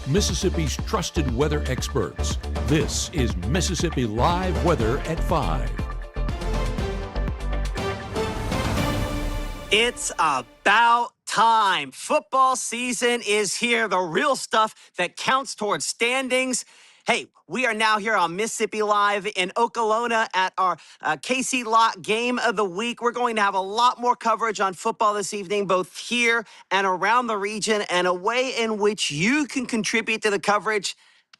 Mississippi's trusted weather experts. This is Mississippi Live Weather at 5. It's about time. Football season is here. The real stuff that counts towards standings. Hey, we are now here on Mississippi Live in Okolona at our KC Lot Game of the Week. We're going to have a lot more coverage on football this evening, both here and around the region, and a way in which you can contribute to the coverage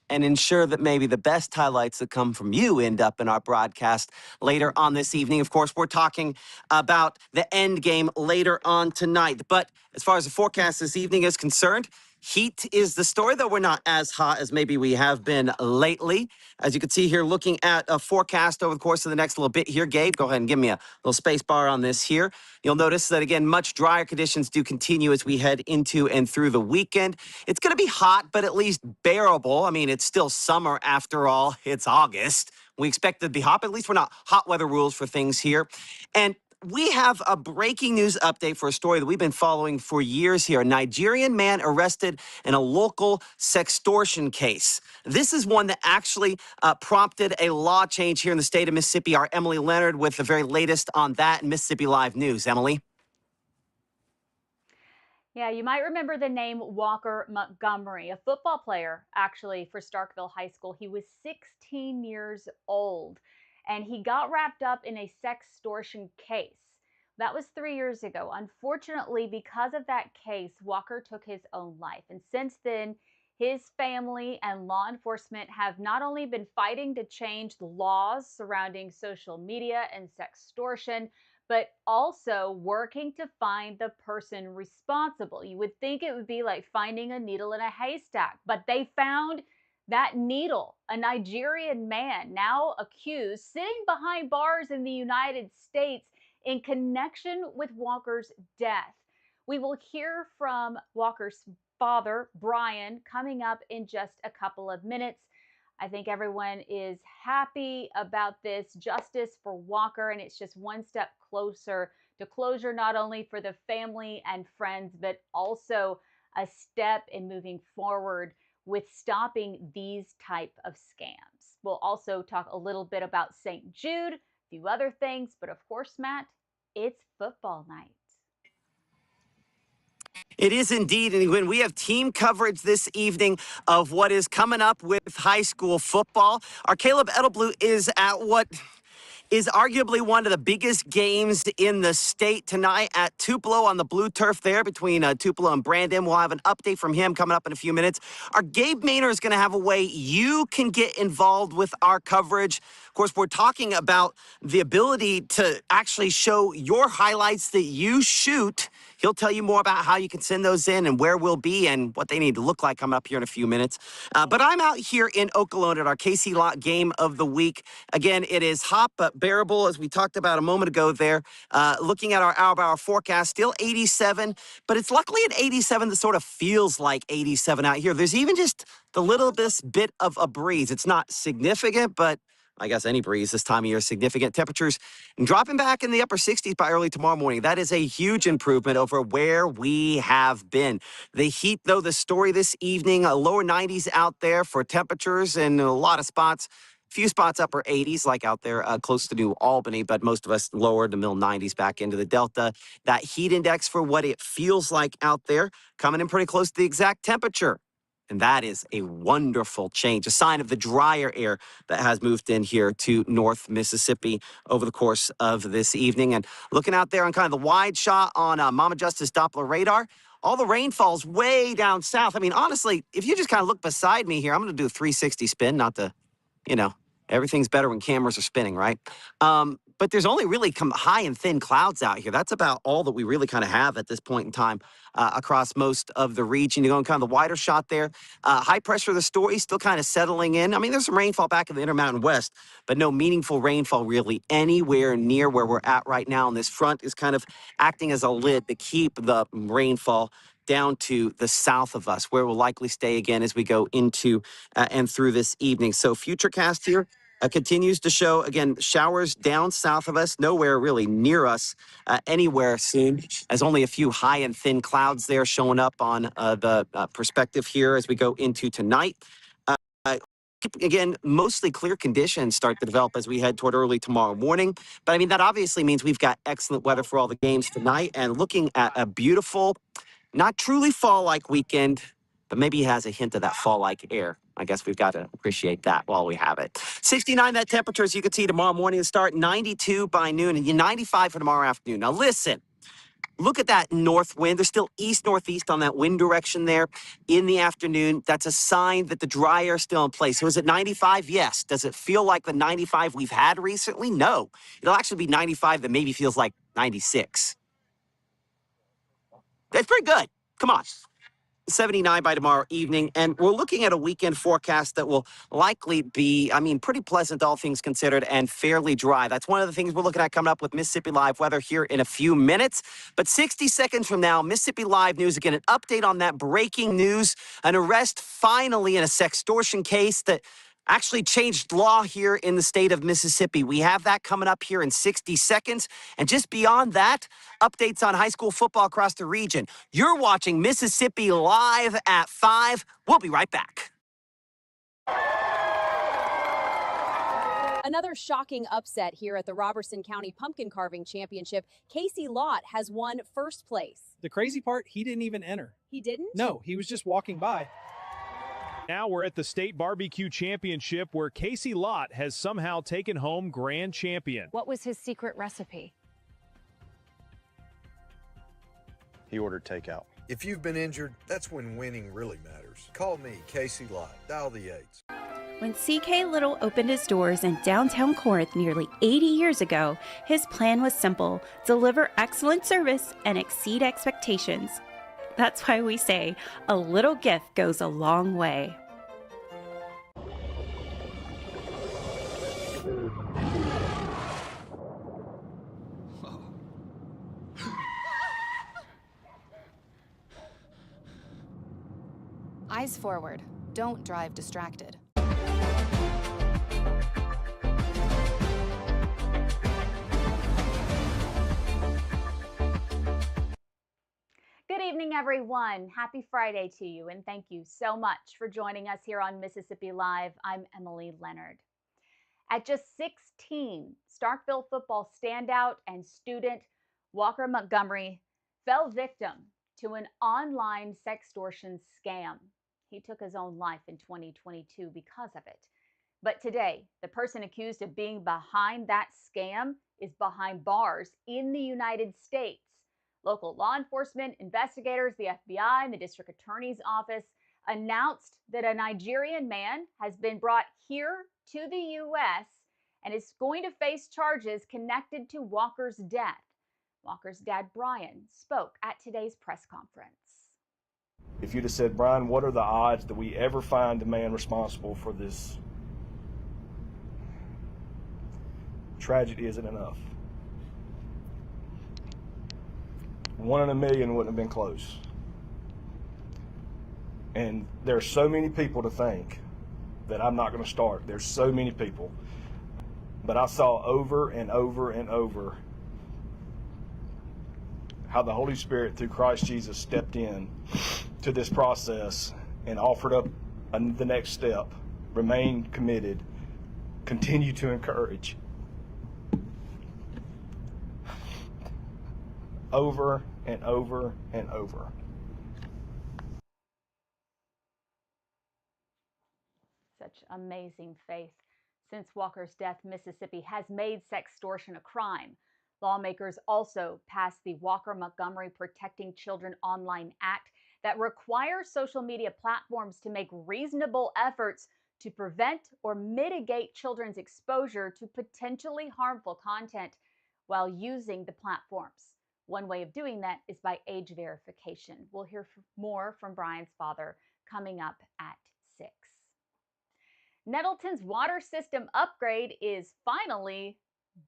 and ensure that maybe the best highlights that come from you end up in our broadcast later on this evening. Of course, we're talking about the end game later on tonight. But as far as the forecast this evening is concerned, heat is the story, though we're not as hot as maybe we have been lately. As you can see here, looking at a forecast over the course of the next little bit here. Gabe, go ahead and give me a little space bar on this here. You'll notice that, again, much drier conditions do continue as we head into and through the weekend. It's going to be hot, but at least bearable. I mean, it's still summer after all. It's August. We expect it to be hot, but at least we're not hot weather rules for things here. And we have a breaking news update for a story that we've been following for years here. A Nigerian man arrested in a local sextortion case. This is one that actually prompted a law change here in the state of Mississippi. Our Emily Leonard with the very latest on that in Mississippi Live News. Emily? Yeah, you might remember the name Walker Montgomery, a football player actually for Starkville High School. He was 16 years old. And he got wrapped up in a sextortion case. That was 3 years ago. Unfortunately, because of that case, Walker took his own life. And since then, his family and law enforcement have not only been fighting to change the laws surrounding social media and sextortion, but also working to find the person responsible. You would think it would be like finding a needle in a haystack, but they found that needle, a Nigerian man now accused, sitting behind bars in the United States in connection with Walker's death. We will hear from Walker's father, Brian, coming up in just a couple of minutes. I think everyone is happy about this justice for Walker, and it's just one step closer to closure, not only for the family and friends, but also a step in moving forward with stopping these type of scams. We'll also talk a little bit about St. Jude, a few other things, but of course, Matt, it's football night. It is indeed, and when we have team coverage this evening of what is coming up with high school football, our Caleb Edelblue is at what is arguably one of the biggest games in the state tonight at Tupelo on the blue turf there between Tupelo and Brandon. We'll have an update from him coming up in a few minutes. Our Gabe Maynard is going to have a way you can get involved with our coverage. Of course, we're talking about the ability to actually show your highlights that you shoot. He'll tell you more about how you can send those in and where we'll be and what they need to look like coming up here in a few minutes. But I'm out here in Okolona at our KC Lot Game of the Week. Again, it is hot but bearable, as we talked about a moment ago there. Looking at our hour-by-hour forecast, still 87, but it's luckily at 87 that sort of feels like 87 out here. There's even just the littlest bit of a breeze. It's not significant, but I guess any breeze this time of year is significant. Temperatures dropping back in the upper 60s by early tomorrow morning. That is a huge improvement over where we have been. The heat, though, the story this evening, lower 90s out there for temperatures in a lot of spots. Few spots upper 80s, like out there close to New Albany, but most of us lower to middle 90s back into the Delta. That heat index for what it feels like out there coming in pretty close to the exact temperature. And that is a wonderful change, a sign of the drier air that has moved in here to North Mississippi over the course of this evening. And looking out there on kind of the wide shot on Mama Justice Doppler radar, all the rainfall's way down south. I mean, honestly, if you just kind of look beside me here, I'm going to do a 360 spin, not to, everything's better when cameras are spinning, right? But there's only really high and thin clouds out here. That's about all that we really kind of have at this point in time across most of the region. You go in kind of the wider shot there. High pressure, the story still kind of settling in. I mean, there's some rainfall back in the Intermountain West, but no meaningful rainfall really anywhere near where we're at right now. And this front is kind of acting as a lid to keep the rainfall down to the south of us, where we'll likely stay again as we go into and through this evening. So Futurecast here, continues to show, again, showers down south of us, nowhere really near us anywhere soon, as only a few high and thin clouds there showing up on the perspective here as we go into tonight. Again, mostly clear conditions start to develop as we head toward early tomorrow morning. But I mean, that obviously means we've got excellent weather for all the games tonight, and looking at a beautiful, not truly fall-like weekend, but maybe has a hint of that fall-like air. I guess we've got to appreciate that while we have it. 69 that temperature, as you can see, tomorrow morning to start, 92 by noon, and 95 for tomorrow afternoon. Now listen, look at that north wind. There's still east-northeast on that wind direction there in the afternoon. That's a sign that the dry air is still in place. So is it 95? Yes. Does it feel like the 95 we've had recently? No. It'll actually be 95 that maybe feels like 96. That's pretty good. Come on. 79 by tomorrow evening, and we're looking at a weekend forecast that will likely be, I mean, pretty pleasant, all things considered, and fairly dry. That's one of the things we're looking at coming up with Mississippi Live weather here in a few minutes. But 60 seconds from now, Mississippi Live News, again, an update on that breaking news, an arrest finally in a sextortion case that actually changed law here in the state of Mississippi. We have that coming up here in 60 seconds. And just beyond that, updates on high school football across the region. You're watching Mississippi Live at 5. We'll be right back. Another shocking upset here at the Robertson County Pumpkin Carving Championship. Casey Lott has won first place. The crazy part, he didn't even enter. He didn't? No, he was just walking by. Now we're at the State Barbecue Championship where Casey Lott has somehow taken home grand champion. What was his secret recipe? He ordered takeout. If you've been injured, that's when winning really matters. Call me, Casey Lott. Dial the 8s. When C.K. Little opened his doors in downtown Corinth nearly 80 years ago, his plan was simple: deliver excellent service and exceed expectations. That's why we say a little gift goes a long way. Eyes forward. Don't drive distracted. Good evening, everyone. Happy Friday to you, and thank you so much for joining us here on Mississippi Live. I'm Emily Leonard. At just 16, Starkville football standout and student Walker Montgomery fell victim to an online sextortion scam. He took his own life in 2022 because of it. But today, the person accused of being behind that scam is behind bars in the United States. Local law enforcement, investigators, the FBI, and the district attorney's office announced that a Nigerian man has been brought here to the U.S. and is going to face charges connected to Walker's death. Walker's dad, Brian, spoke at today's press conference. If you'd have said, Brian, what are the odds that we ever find the man responsible for this tragedy isn't enough? 1 in a million wouldn't have been close. And there's so many people to thank that I'm not going to start. There's so many people. But I saw over and over and over how the Holy Spirit through Christ Jesus stepped in to this process and offered up the next step, remained committed, continue to encourage. Over and over and over. Such amazing faith. Since Walker's death, Mississippi has made sextortion a crime. Lawmakers also passed the Walker Montgomery Protecting Children Online Act that requires social media platforms to make reasonable efforts to prevent or mitigate children's exposure to potentially harmful content while using the platforms. One way of doing that is by age verification. We'll hear more from Brian's father coming up at 6. Nettleton's water system upgrade is finally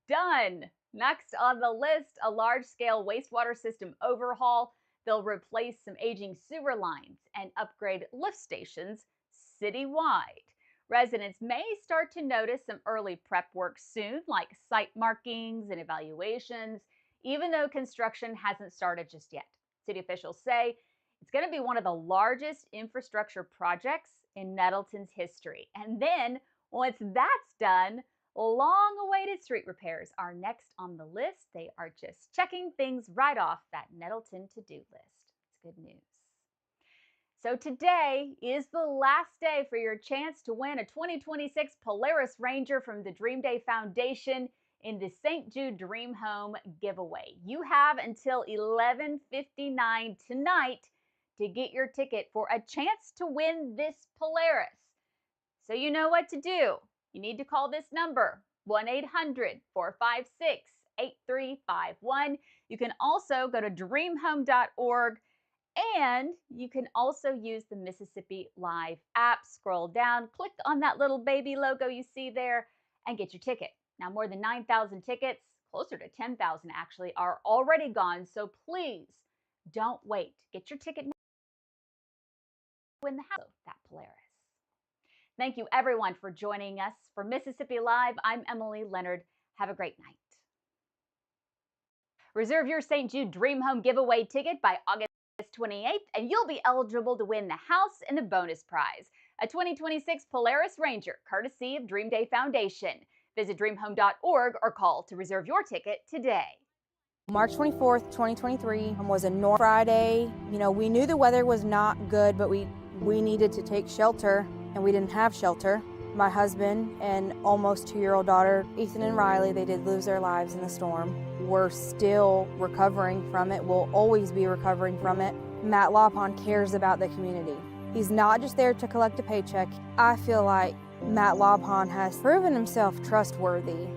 done. Next on the list, a large-scale wastewater system overhaul. They'll replace some aging sewer lines and upgrade lift stations citywide. Residents may start to notice some early prep work soon, like site markings and evaluations, even though construction hasn't started just yet. City officials say it's going to be one of the largest infrastructure projects in Nettleton's history. And then, once that's done, long-awaited street repairs are next on the list. They are just checking things right off that Nettleton to-do list. It's good news. So today is the last day for your chance to win a 2026 Polaris Ranger from the Dream Day Foundation in the St. Jude Dream Home giveaway. You have until 11:59 tonight to get your ticket for a chance to win this Polaris. So you know what to do. You need to call this number, 1-800-456-8351. You can also go to dreamhome.org, and you can also use the Mississippi Live app. Scroll down, click on that little baby logo you see there, and get your ticket. Now, more than 9,000 tickets, closer to 10,000 actually, are already gone, so please don't wait. Get your ticket now. Win the house of that Polaris. Thank you, everyone, for joining us. For Mississippi Live, I'm Emily Leonard. Have a great night. Reserve your St. Jude Dream Home giveaway ticket by August 28th, and you'll be eligible to win the house and the bonus prize, a 2026 Polaris Ranger, courtesy of Dream Day Foundation. Visit dreamhome.org or call to reserve your ticket today. March 24th, 2023 was a North Friday. You know, we knew the weather was not good, but we needed to take shelter, and we didn't have shelter. My husband and almost 2-year-old daughter, Ethan and Riley, they did lose their lives in the storm. We're still recovering from it. We'll always be recovering from it. Matt Lawpon cares about the community. He's not just there to collect a paycheck. I feel like Matt Lawpon has proven himself trustworthy.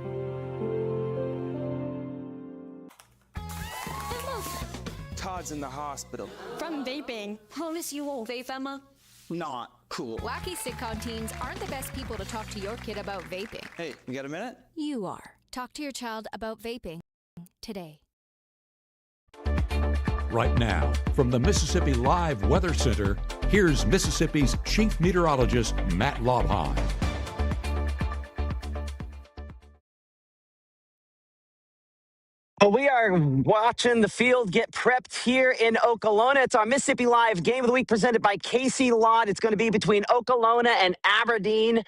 Todd's in the hospital. From vaping. Oh, miss you all vape, Emma. Not cool. Wacky sitcom teens aren't the best people to talk to your kid about vaping. Hey, you got a minute? You are. Talk to your child about vaping today. Right now, from the Mississippi Live Weather Center, here's Mississippi's Chief Meteorologist, Matt Lawpon. Well, we are watching the field get prepped here in Okolona. It's our Mississippi Live Game of the Week presented by Casey Lott. It's going to be between Okolona and Aberdeen.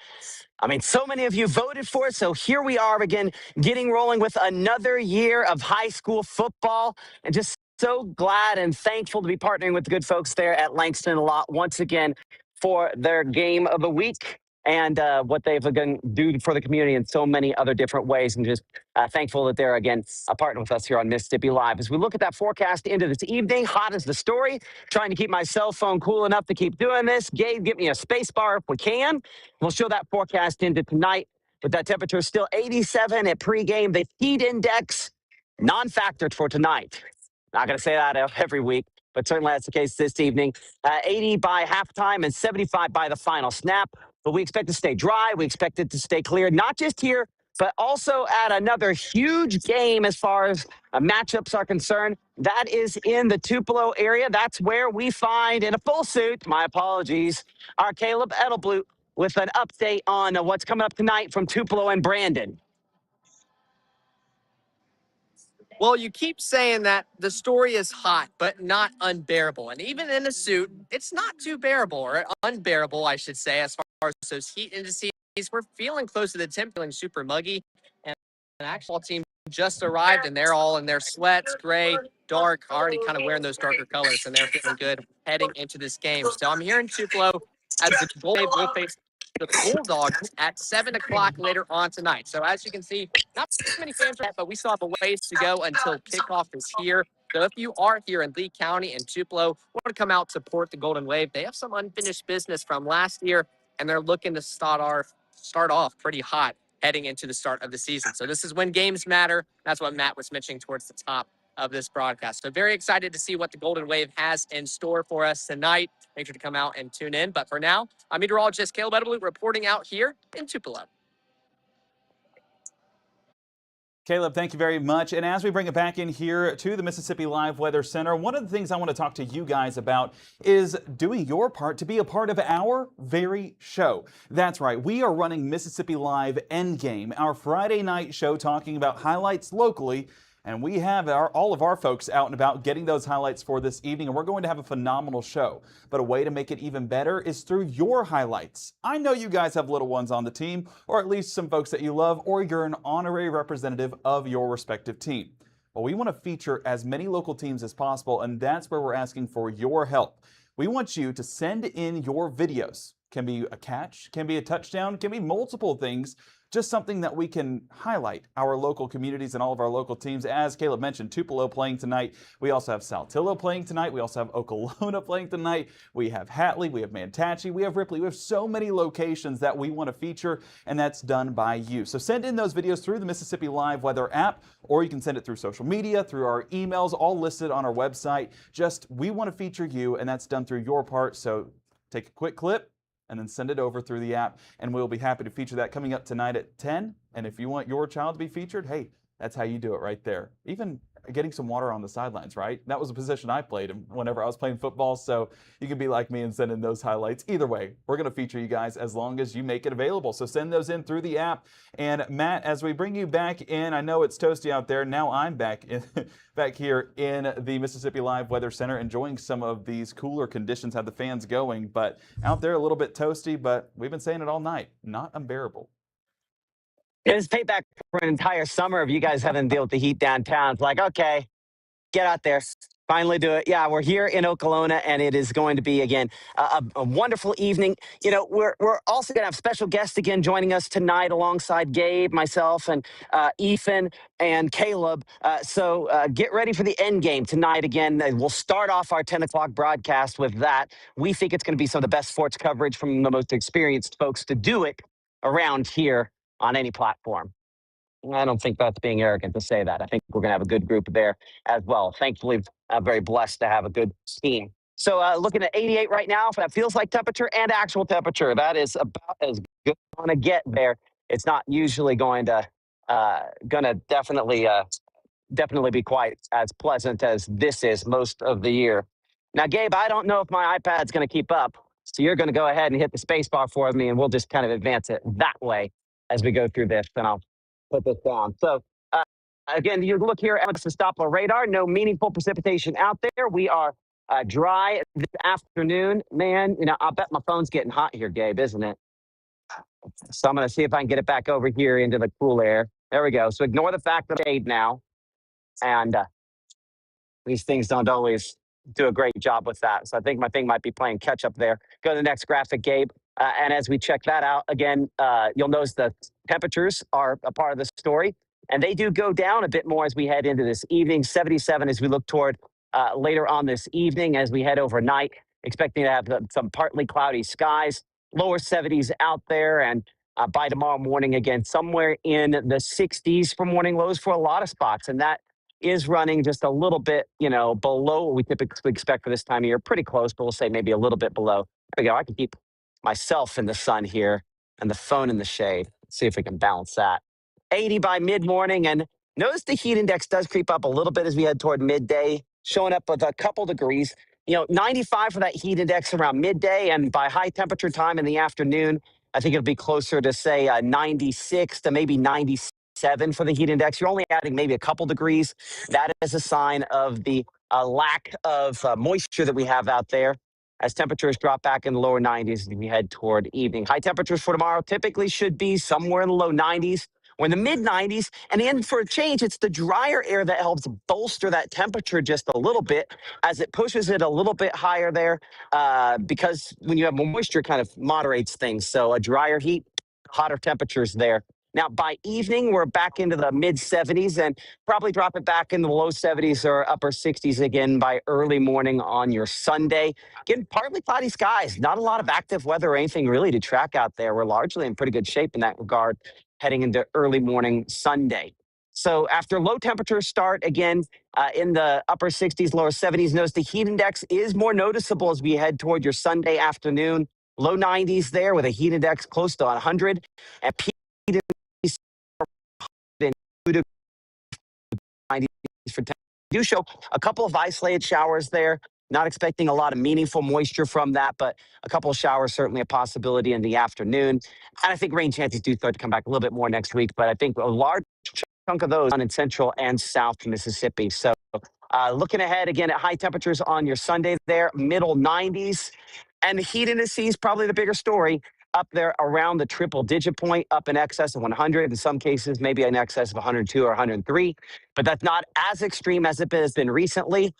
I mean, so many of you voted for it, so here we are again, getting rolling with another year of high school football, and just so glad and thankful to be partnering with the good folks there at Langston Lott once again for their Game of the Week and what they've again do for the community in so many other different ways, and just thankful that they're again a partner with us here on Mississippi Live. As we look at that forecast into this evening, hot as the story, trying to keep my cell phone cool enough to keep doing this. Gabe, get me a space bar if we can. We'll show that forecast into tonight, with that temperature still 87 at pregame. The heat index, non-factored for tonight. Not going to say that every week, but certainly that's the case this evening. 80 by halftime and 75 by the final snap. But we expect to stay dry. We expect it to stay clear, not just here, but also at another huge game as far as matchups are concerned. That is in the Tupelo area. That's where we find, in a full suit, my apologies, our Caleb Edelblut with an update on what's coming up tonight from Tupelo and Brandon. Well, you keep saying that the story is hot, but not unbearable. And even in a suit, it's not too bearable, or unbearable, I should say, as far as those heat indices. We're feeling close to the temp, feeling super muggy. And an actual team just arrived, and they're all in their sweats, gray, dark, already kind of wearing those darker colors, and they're feeling good heading into this game. So I'm here in Tupelo as the Gold will face the Bulldogs at 7 o'clock later on tonight. So as you can see, not too many fans are, but we still have a ways to go until kickoff is here. So if you are here in Lee County and Tupelo, want to come out support the Golden Wave. They have some unfinished business from last year, and they're looking to start off pretty hot heading into the start of the season. So this is when games matter. That's what Matt was mentioning towards the top of this broadcast. So very excited to see what the Golden Wave has in store for us tonight. Make sure to come out and tune in. But for now, I'm meteorologist Caleb Edelblut reporting out here in Tupelo. Caleb, thank you very much. And as we bring it back in here to the Mississippi Live Weather Center, one of the things I want to talk to you guys about is doing your part to be a part of our very show. That's right, we are running Mississippi Live Endgame, our Friday night show talking about highlights locally. And we have all of our folks out and about getting those highlights for this evening, and we're going to have a phenomenal show. But a way to make it even better is through your highlights. I know you guys have little ones on the team, or at least some folks that you love, or you're an honorary representative of your respective team. Well, we want to feature as many local teams as possible, and that's where we're asking for your help. We want you to send in your videos. Can be a catch, can be a touchdown, can be multiple things. Just something that we can highlight our local communities and all of our local teams. As Caleb mentioned, Tupelo playing tonight. We also have Saltillo playing tonight. We also have Okolona playing tonight. We have Hatley. We have Manatee. We have Ripley. We have so many locations that we want to feature, and that's done by you. So send in those videos through the Mississippi Live Weather app, or you can send it through social media, through our emails, all listed on our website. Just, we want to feature you, and that's done through your part. So take a quick clip and then send it over through the app, and we'll be happy to feature that coming up tonight at 10. And if you want your child to be featured, hey, that's how you do it right there. Even getting some water on the sidelines, right? That was a position I played whenever I was playing football, so you can be like me and send in those highlights. Either way, we're going to feature you guys as long as you make it available. So send those in through the app. And Matt, as we bring you back in, I know it's toasty out there. Now I'm back here in the Mississippi Live Weather Center, enjoying some of these cooler conditions, have the fans going, but out there a little bit toasty, but we've been saying it all night, not unbearable. It was payback for an entire summer of you guys having to deal with the heat downtown. It's like, okay, get out there. Finally do it. Yeah, we're here in Okolona, and it is going to be, again, a wonderful evening. You know, we're also going to have special guests again joining us tonight alongside Gabe, myself, and Ethan and Caleb. So get ready for the end game tonight again. We'll start off our 10 o'clock broadcast with that. We think it's going to be some of the best sports coverage from the most experienced folks to do it around here on any platform. I don't think that's being arrogant to say that. I think we're going to have a good group there as well. Thankfully, I'm very blessed to have a good team. So looking at 88 right now, that feels like temperature and actual temperature. That is about as good as I'm going to get there. It's not usually going to definitely be quite as pleasant as this is most of the year. Now, Gabe, I don't know if my iPad's going to keep up. So you're going to go ahead and hit the space bar for me, and we'll just kind of advance it that way as we go through this. And I'll put this down. So again, you look here at the Doppler radar, no meaningful precipitation out there. We are dry this afternoon. Man, you know, I'll bet my phone's getting hot here, Gabe, isn't it? So I'm going to see if I can get it back over here into the cool air. There we go. So ignore the fact that it's shade now. And these things don't always do a great job with that. So I think my thing might be playing catch up there. Go to the next graphic, Gabe. And as we check that out, again, you'll notice the temperatures are a part of the story. And they do go down a bit more as we head into this evening. 77 as we look toward later on this evening as we head overnight. Expecting to have some partly cloudy skies. Lower 70s out there. And by tomorrow morning, again, somewhere in the 60s for morning lows for a lot of spots. And that is running just a little bit, you know, below what we typically expect for this time of year. Pretty close, but we'll say maybe a little bit below. There we go. I can keep myself in the sun here and the phone in the shade. Let's see if we can balance that. 80 by mid-morning, and notice the heat index does creep up a little bit as we head toward midday, showing up with a couple degrees. You know, 95 for that heat index around midday, and by high temperature time in the afternoon, I think it'll be closer to, say, 96 to maybe 97 for the heat index. You're only adding maybe a couple degrees. That is a sign of the lack of moisture that we have out there as temperatures drop back in the lower 90s as we head toward evening. High temperatures for tomorrow typically should be somewhere in the low 90s. We're in the mid 90s, and then for a change, it's the drier air that helps bolster that temperature just a little bit as it pushes it a little bit higher there because when you have more moisture, it kind of moderates things. So a drier heat, hotter temperatures there. Now, by evening, we're back into the mid 70s and probably drop it back into the low 70s or upper 60s again by early morning on your Sunday. Again, partly cloudy skies, not a lot of active weather or anything really to track out there. We're largely in pretty good shape in that regard heading into early morning Sunday. So after low temperatures start again in the upper 60s, lower 70s, notice the heat index is more noticeable as we head toward your Sunday afternoon. Low 90s there with a heat index close to 100 and peak for do show a couple of isolated showers there. Not expecting a lot of meaningful moisture from that, but a couple of showers certainly a possibility in the afternoon. And I think rain chances do start to come back a little bit more next week, but I think a large chunk of those in central and south Mississippi. So looking ahead again at high temperatures on your Sunday there, middle 90s. And the heat indices, probably the bigger story, up there around the triple-digit point, up in excess of 100. In some cases, maybe in excess of 102 or 103. But that's not as extreme as it has been recently,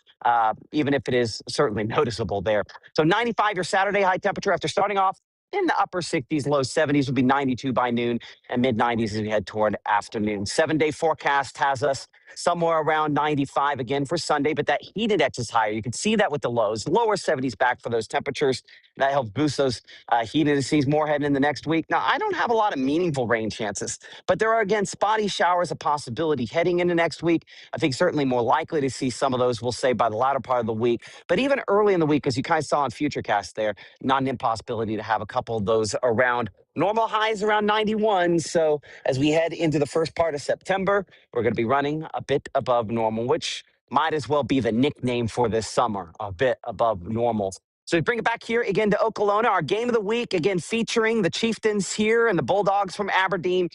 even if it is certainly noticeable there. So 95 your Saturday high temperature after starting off in the upper 60s, low 70s will be 92 by noon and mid-90s as we head toward afternoon. 7-day forecast has us somewhere around 95 again for Sunday, but that heat index is higher. You can see that with the lows. Lower 70s back for those temperatures. That helps boost those heat indices more heading in the next week. Now, I don't have a lot of meaningful rain chances, but there are, again, spotty showers a possibility heading into next week. I think certainly more likely to see some of those, we'll say, by the latter part of the week. But even early in the week, as you kind of saw in Futurecast there, not an impossibility to have a couple of those around. Normal highs around 91. So as we head into the first part of September, we're going to be running a bit above normal, which might as well be the nickname for this summer, a bit above normal. So we bring it back here again to Okolona, our game of the week, again featuring the Chieftains here and the Bulldogs from Aberdeen.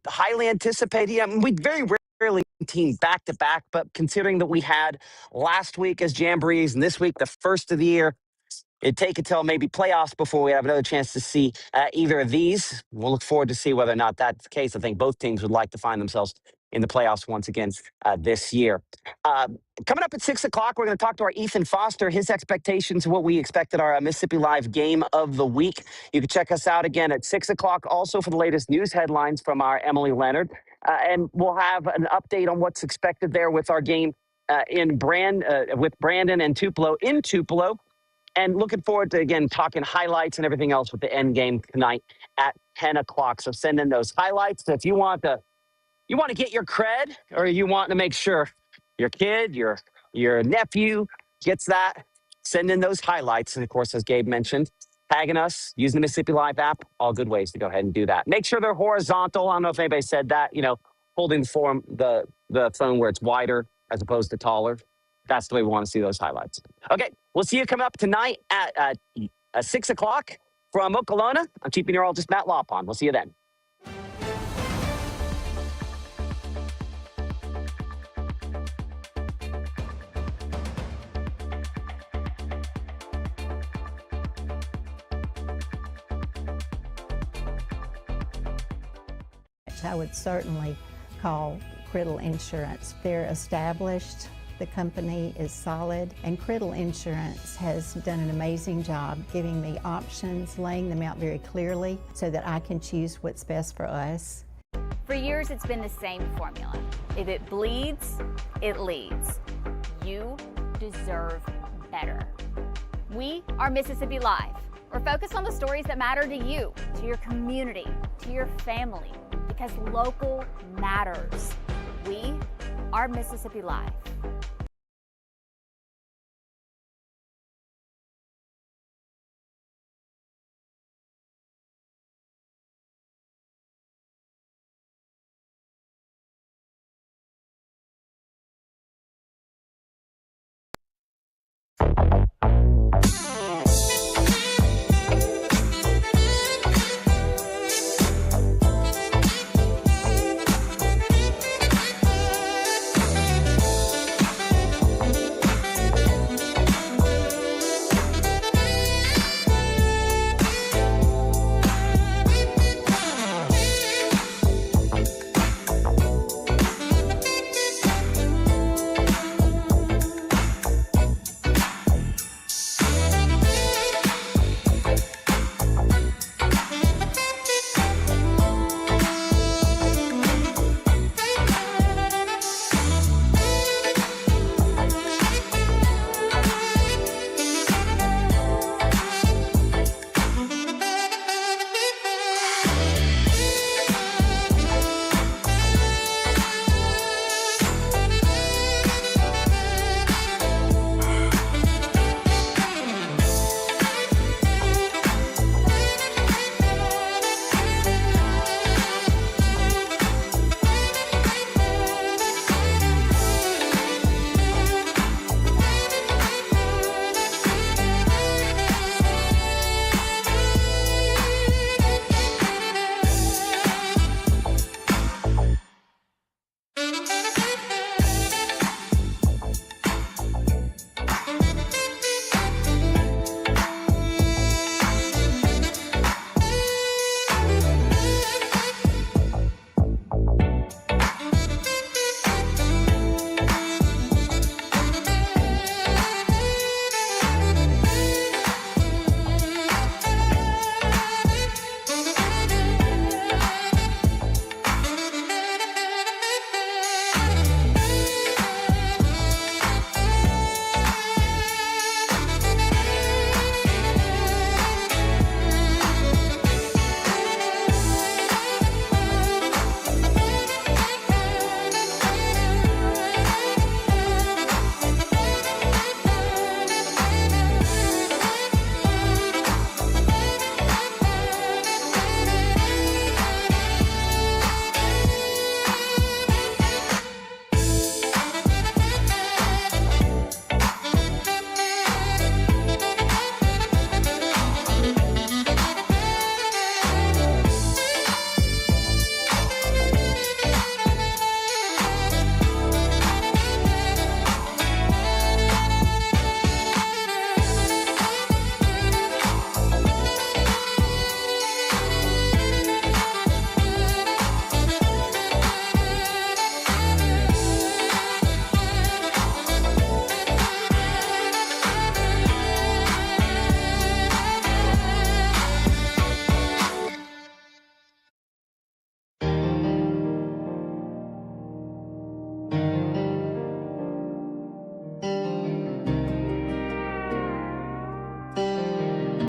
Highly anticipated. I mean, we very rarely team back-to-back, but considering that we had last week as Jamborees and this week the first of the year, it'd take until maybe playoffs before we have another chance to see either of these. We'll look forward to see whether or not that's the case. I think both teams would like to find themselves in the playoffs once again this year. Coming up at 6 o'clock, we're going to talk to our Ethan Foster, his expectations, what we expect at our Mississippi Live Game of the Week. You can check us out again at 6 o'clock also for the latest news headlines from our Emily Leonard. And we'll have an update on what's expected there with our game with Brandon and Tupelo in Tupelo. And looking forward to, again, talking highlights and everything else with the end game tonight at 10 o'clock. So send in those highlights. If you want to get your cred, or you want to make sure your kid, your nephew gets that, send in those highlights. And, of course, as Gabe mentioned, tagging us, using the Mississippi Live app, all good ways to go ahead and do that. Make sure they're horizontal. I don't know if anybody said that, holding the phone where it's wider as opposed to taller. That's the way we want to see those highlights. Okay, we'll see you coming up tonight at 6 o'clock from Okolona. I'm Chief Meteorologist Matt Lawpon. We'll see you then. I would certainly call Criddle Insurance. They're established. The company is solid, and Criddle Insurance has done an amazing job giving me options, laying them out very clearly so that I can choose what's best for us. For years, it's been the same formula. If it bleeds, it leads. You deserve better. We are Mississippi Live. We're focused on the stories that matter to you, to your community, to your family, because local matters. We are Mississippi Live.